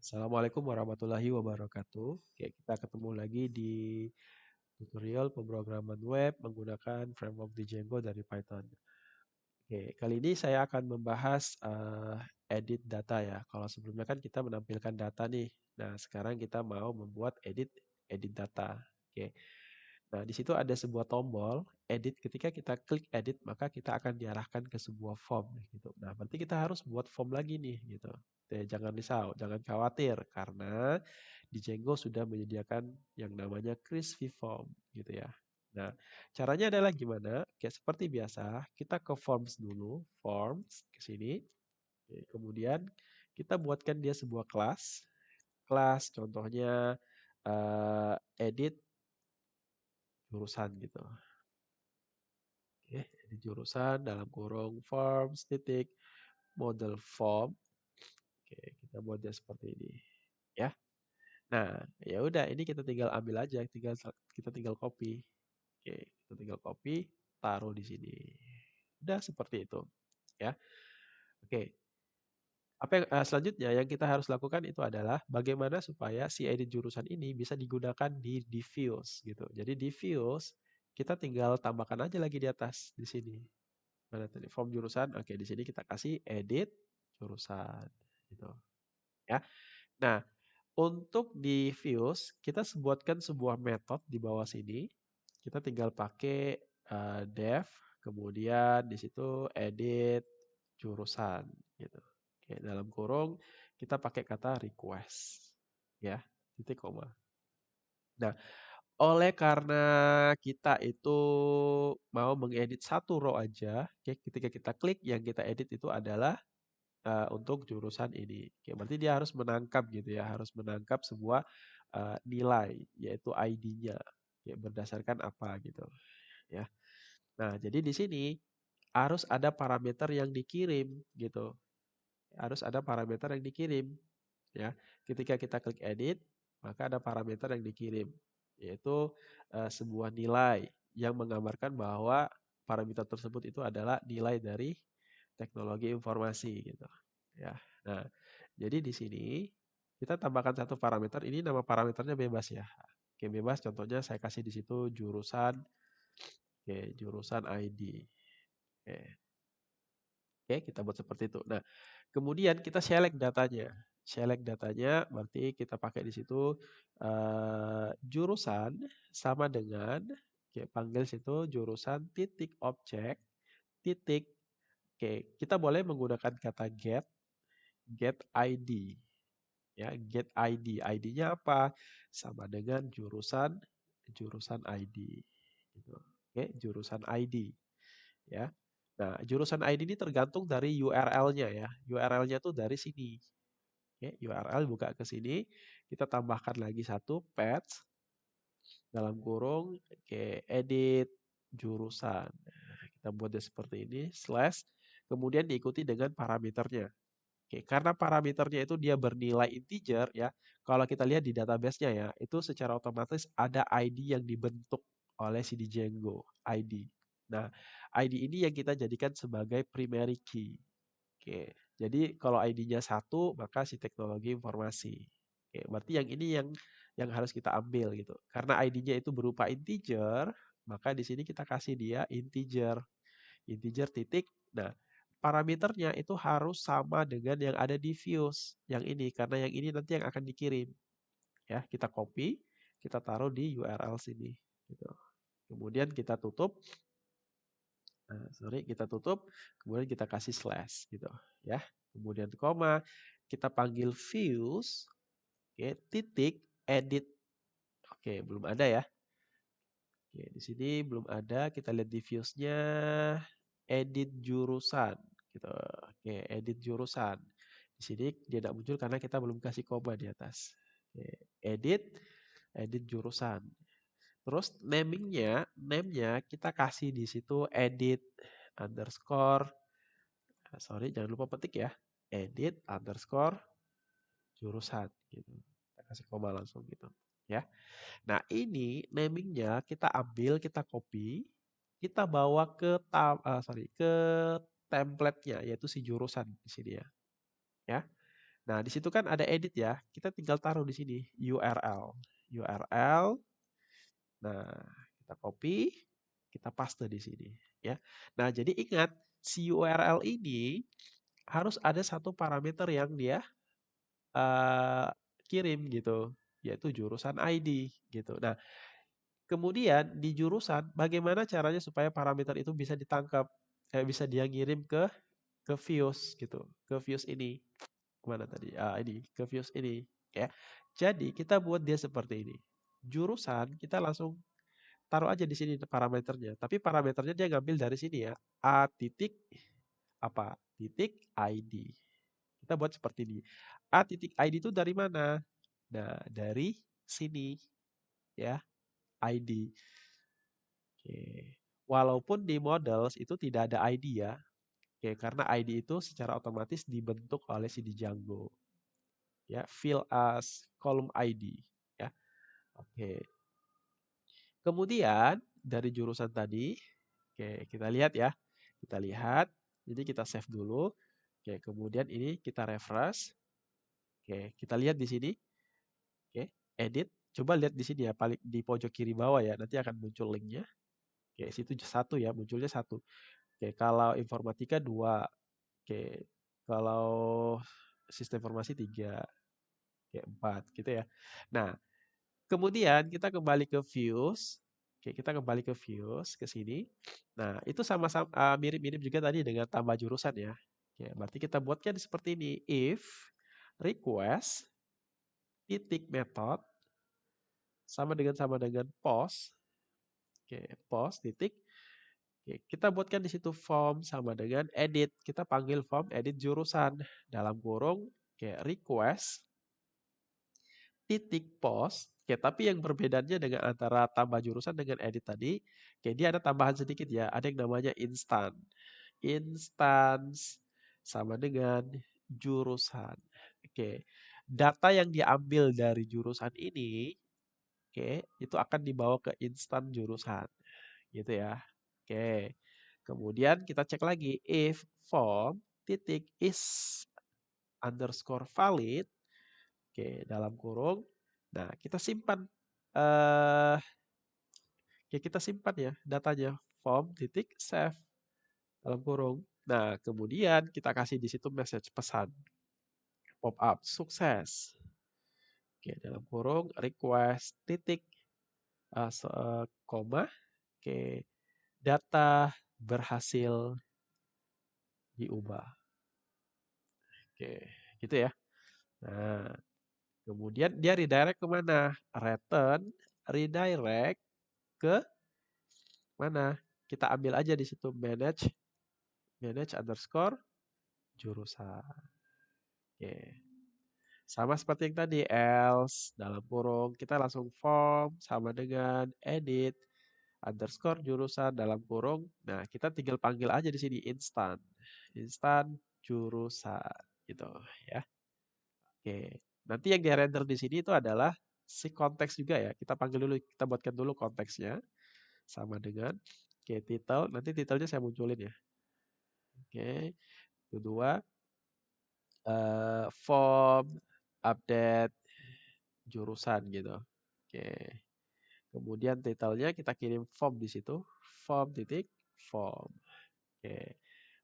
Assalamualaikum warahmatullahi wabarakatuh. Oke, kita ketemu lagi di tutorial pemrograman web menggunakan framework Django dari Python. Oke, kali ini saya akan membahas edit data ya. Kalau sebelumnya kan kita menampilkan data nih. Nah, sekarang kita mau membuat edit data. Oke. Nah, di situ ada sebuah tombol edit. Ketika kita klik edit, maka kita akan diarahkan ke sebuah form gitu. Nah, berarti kita harus buat form lagi nih gitu. Jangan risau, jangan khawatir karena di Django sudah menyediakan yang namanya crispy form gitu ya. Nah, caranya adalah gimana? Kayak seperti biasa, kita ke forms dulu, forms ke sini. Oke, kemudian kita buatkan dia sebuah kelas. Kelas contohnya edit jurusan gitu. Oke, edit jurusan dalam kurung forms titik model form. Oke, kita buatnya seperti ini, ya. Nah, ya udah ini kita tinggal ambil aja, kita tinggal copy. Oke, kita tinggal copy, taruh di sini. Udah seperti itu, ya. Oke. Apa yang selanjutnya yang kita harus lakukan itu adalah bagaimana supaya si edit jurusan ini bisa digunakan di diffuse gitu. Jadi diffuse kita tinggal tambahkan aja lagi di atas di sini. Mana tadi form jurusan? Oke, di sini kita kasih edit jurusan gitu, ya. Nah, untuk diffuse kita buatkan sebuah metode di bawah sini. Kita tinggal pakai def, kemudian di situ edit jurusan gitu. Oke, dalam kurung kita pakai kata request ya, titik koma. Nah, oleh karena kita itu mau mengedit satu row aja, oke, ketika kita klik yang kita edit itu adalah untuk jurusan ini. Oke, berarti dia harus menangkap gitu ya, harus menangkap sebuah nilai yaitu ID-nya. Ya, berdasarkan apa gitu ya. Nah, jadi di sini harus ada parameter yang dikirim gitu. Harus ada parameter yang dikirim ya. Ketika kita klik edit, maka ada parameter yang dikirim yaitu sebuah nilai yang menggambarkan bahwa parameter tersebut itu adalah nilai dari teknologi informasi gitu ya. Nah, jadi di sini kita tambahkan satu parameter, ini nama parameternya bebas ya. Oke, bebas contohnya saya kasih di situ jurusan. Oke, jurusan ID. Oke. Oke, kita buat seperti itu. Nah, kemudian kita select datanya. Select datanya berarti kita pakai di situ jurusan sama dengan oke, panggil situ jurusan titik objek titik. Oke, kita boleh menggunakan kata get ID. Ya, get ID. ID-nya apa? Sama dengan jurusan ID. Gitu. Oke, jurusan ID. Ya. Nah, jurusan ID ini tergantung dari URL-nya ya. URL-nya tuh dari sini. Oke, URL buka ke sini, kita tambahkan lagi satu patch dalam kurung, oke, edit jurusan. Nah, kita buatnya seperti ini, slash, kemudian diikuti dengan parameternya. Oke, karena parameternya itu dia bernilai integer ya. Kalau kita lihat di database-nya ya, itu secara otomatis ada ID yang dibentuk oleh si Django, ID. Nah, ID ini yang kita jadikan sebagai primary key. Oke, jadi kalau ID-nya satu, maka si teknologi informasi. Oke, berarti yang ini yang harus kita ambil gitu. Karena ID-nya itu berupa integer, maka di sini kita kasih dia integer. Integer titik. Nah, parameternya itu harus sama dengan yang ada di views yang ini karena yang ini nanti yang akan dikirim. Ya, kita copy, kita taruh di URL sini gitu. Kemudian kita tutup. Kita tutup, kemudian kita kasih slash gitu ya. Kemudian koma, kita panggil views, oke, titik edit. Oke, belum ada ya. Oke, di sini belum ada. Kita lihat di views-nya edit jurusan gitu. Oke, edit jurusan. Di sini dia tidak muncul karena kita belum kasih koma di atas. Oke, edit jurusan. Terus name-nya kita kasih di situ edit underscore, sorry jangan lupa petik ya, edit underscore jurusan gitu. Kita kasih koma langsung gitu ya. Nah ini namingnya kita ambil, kita copy, kita bawa ke template-nya yaitu si jurusan di sini ya. Ya. Nah, di situ kan ada edit ya. Kita tinggal taruh di sini URL. URL. Nah, kita copy, kita paste di sini ya. Nah, jadi ingat si URL ini harus ada satu parameter yang dia kirim gitu, yaitu jurusan ID gitu. Nah, kemudian di jurusan bagaimana caranya supaya parameter itu bisa ditangkap, bisa dia ngirim ke views gitu, ke views ini. Mana tadi? Ini, ke views ini ya. Jadi kita buat dia seperti ini. Jurusan kita langsung taruh aja di sini parameternya. Tapi parameternya dia ngambil dari sini ya. A titik apa? Titik ID. Kita buat seperti ini. A titik ID itu dari mana? Nah, dari sini ya, ID. Oke. Walaupun di models itu tidak ada ID ya. Oke, karena ID itu secara otomatis dibentuk oleh si Django. Ya, fill as column ID ya. Oke. Kemudian dari jurusan tadi, oke, kita lihat ya. Kita lihat. Jadi kita save dulu. Oke, kemudian ini kita refresh. Oke, kita lihat di sini. Oke, edit. Coba lihat di sini ya, paling di pojok kiri bawah ya. Nanti akan muncul linknya. Oke, situ satu ya, munculnya satu. Oke, kalau informatika 2. Oke, kalau sistem informasi 3. Oke, 4 gitu ya. Nah, kemudian kita kembali ke views. Oke, kita kembali ke views ke sini. Nah, itu sama-sama mirip-mirip juga tadi dengan tambah jurusan ya. Oke, berarti kita buatkan seperti ini. If request titik method sama dengan post. Oke, post titik. Oke, kita buatkan di situ form sama dengan edit. Kita panggil form edit jurusan dalam kurung oke, request titik post. Oke, tapi yang berbedanya dengan antara tambah jurusan dengan edit tadi, oke, dia ada tambahan sedikit ya. Ada yang namanya instant. Instance sama dengan jurusan. Oke. Data yang diambil dari jurusan ini, oke, itu akan dibawa ke instan jurusan. Gitu ya. Oke. Kemudian kita cek lagi if form titik is underscore valid. Oke, dalam kurung. Nah, kita simpan eh kita simpan ya datanya form titik save dalam kurung. Nah, kemudian kita kasih di situ message pesan pop up sukses. Oke, dalam kurung request titik koma. Oke, data berhasil diubah. Oke, gitu ya. Nah, kemudian dia redirect ke mana? Redirect ke mana? Kita ambil aja di situ manage underscore jurusan. Oke. Sama seperti yang tadi, else dalam kurung, kita langsung form sama dengan edit underscore jurusan dalam kurung. Nah, kita tinggal panggil aja di sini instan. Instan jurusan gitu ya. Oke. Nanti yang di-render di sini itu adalah si konteks juga ya. Kita panggil dulu, kita buatkan dulu konteksnya sama dengan oke, title. Nanti titelnya saya munculin ya. Oke. Kedua, form update jurusan gitu. Oke. Kemudian titelnya kita kirim form di situ. Form titik form. Oke.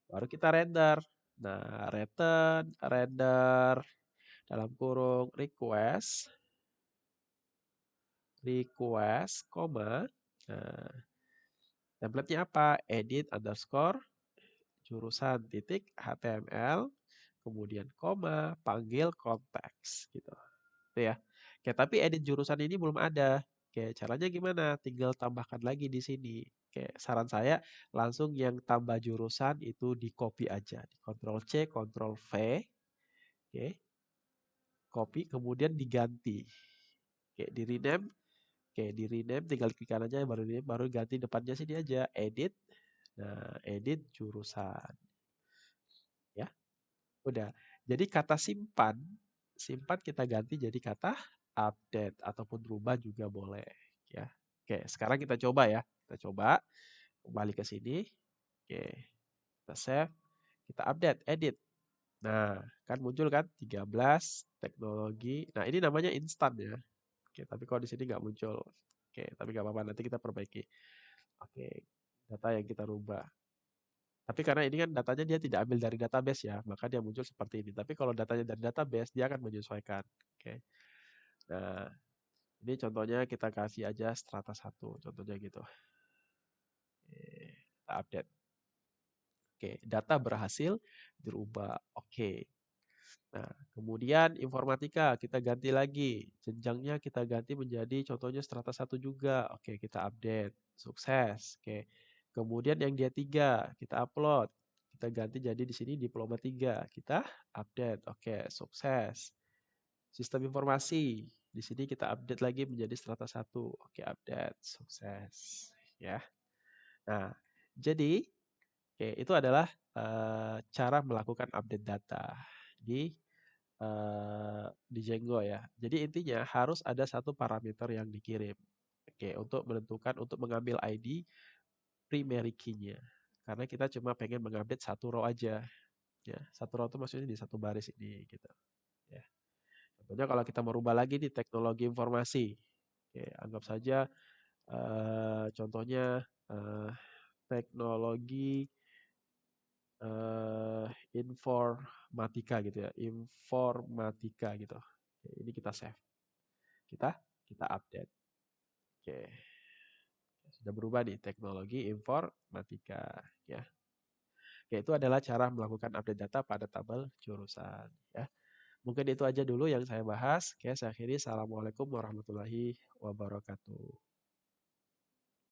Baru kita render. Nah, render dalam kurung request, koma. Nah, template-nya apa? Edit underscore jurusan titik HTML, kemudian koma, panggil konteks gitu. Itu ya. Oke, tapi edit jurusan ini belum ada. Oke, caranya gimana? Tinggal tambahkan lagi di sini. Oke, saran saya langsung yang tambah jurusan itu di copy aja. Di Ctrl C, Ctrl V. Oke. Copy kemudian diganti. Oke, di rename. Oke, di rename tinggal klik kanan aja baru ganti depannya sini aja edit. Nah, edit jurusan. Ya. Udah. Jadi kata simpan kita ganti jadi kata update ataupun rubah juga boleh ya. Oke, sekarang kita coba ya. Kita coba kembali ke sini. Oke, kita save, kita update, edit. Nah, kan muncul kan 13 teknologi. Nah, ini namanya instan ya. Oke, tapi kalau di sini nggak muncul. Oke, tapi nggak apa-apa, nanti kita perbaiki. Oke, data yang kita rubah. Tapi karena ini kan datanya dia tidak ambil dari database ya, maka dia muncul seperti ini. Tapi kalau datanya dari database, dia akan menyesuaikan. Oke. Nah, ini contohnya kita kasih aja strata 1, contohnya gitu. Oke, kita update. Oke, data berhasil dirubah. Oke. Nah, kemudian informatika kita ganti lagi. Jenjangnya kita ganti menjadi contohnya strata 1 juga. Oke, kita update. Sukses. Oke. Kemudian yang dia 3 kita upload. Kita ganti jadi di sini diploma 3. Kita update. Oke, sukses. Sistem informasi. Di sini kita update lagi menjadi strata 1. Oke, update. Sukses. Ya. Nah, jadi oke, itu adalah cara melakukan update data di di Django ya. Jadi intinya harus ada satu parameter yang dikirim. Oke, untuk menentukan untuk mengambil ID primary key-nya. Karena kita cuma pengen mengupdate satu row aja. Ya, satu row itu maksudnya di satu baris ini gitu. Ya. Contohnya kalau kita merubah lagi di teknologi informasi. Oke, anggap saja contohnya eh, teknologi eh, informatika gitu ya. Informatika gitu. Oke, ini kita save. Kita kita update. Oke, sudah berubah nih teknologi informatika ya. Oke, itu adalah cara melakukan update data pada tabel jurusan ya. Mungkin itu aja dulu yang saya bahas. Oke, saya akhiri. Assalamualaikum warahmatullahi wabarakatuh.